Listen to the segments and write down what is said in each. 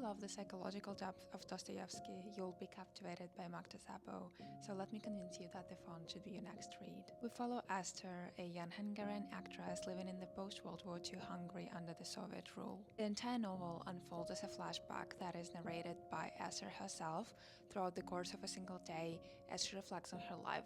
love the psychological depth of Dostoevsky, you'll be captivated by Magda Szabo, so let me convince you that The Fawn should be your next read. We follow Esther, a young Hungarian actress living in the post-World War II Hungary under the Soviet rule. The entire novel unfolds as a flashback that is narrated by Esther herself throughout the course of a single day as she reflects on her life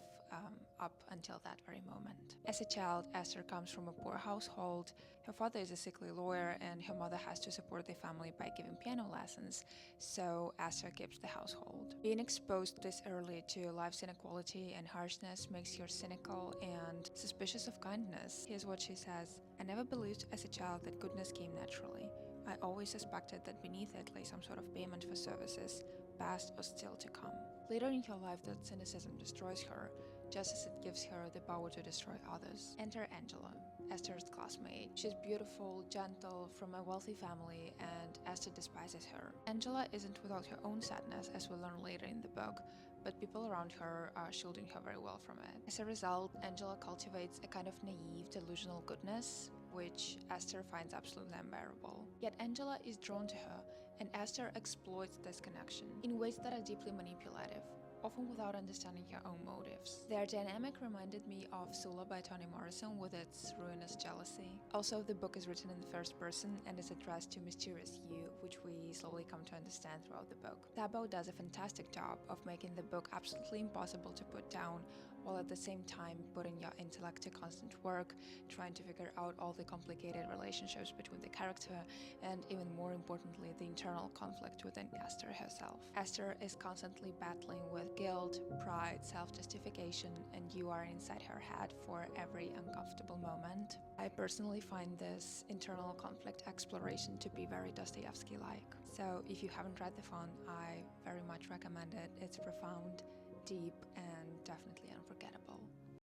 up until that very moment. As a child, Esther comes from a poor household. Her father is a sickly lawyer and her mother has to support the family by giving piano lessons, so Esther keeps the household. Being exposed this early to life's inequality and harshness makes her cynical and suspicious of kindness. Here's what she says: "I never believed as a child that goodness came naturally. I always suspected that beneath it lay some sort of payment for services, past or still to come." Later in her life, that cynicism destroys her, just as it gives her the power to destroy others. Enter Angela, Esther's classmate. She's beautiful, gentle, from a wealthy family, and Esther despises her. Angela isn't without her own sadness, as we learn later in the book, but people around her are shielding her very well from it. As a result, Angela cultivates a kind of naive, delusional goodness, which Esther finds absolutely unbearable. Yet Angela is drawn to her, and Esther exploits this connection in ways that are deeply manipulative, often without understanding her own motives. Their dynamic reminded me of Sula by Toni Morrison with its ruinous jealousy. Also, the book is written in the first person and is addressed to mysterious you, which we slowly come to understand throughout the book. Szabo does a fantastic job of making the book absolutely impossible to put down, while at the same time putting your intellect to constant work, trying to figure out all the complicated relationships between the character and, even more importantly, the internal conflict within Esther herself. Esther is constantly battling with guilt, pride, self-justification, and you are inside her head for every uncomfortable moment. I personally find this internal conflict exploration to be very Dostoevsky-like. So if you haven't read The Fawn, I very much recommend it. It's profound, deep, and definitely unforgettable.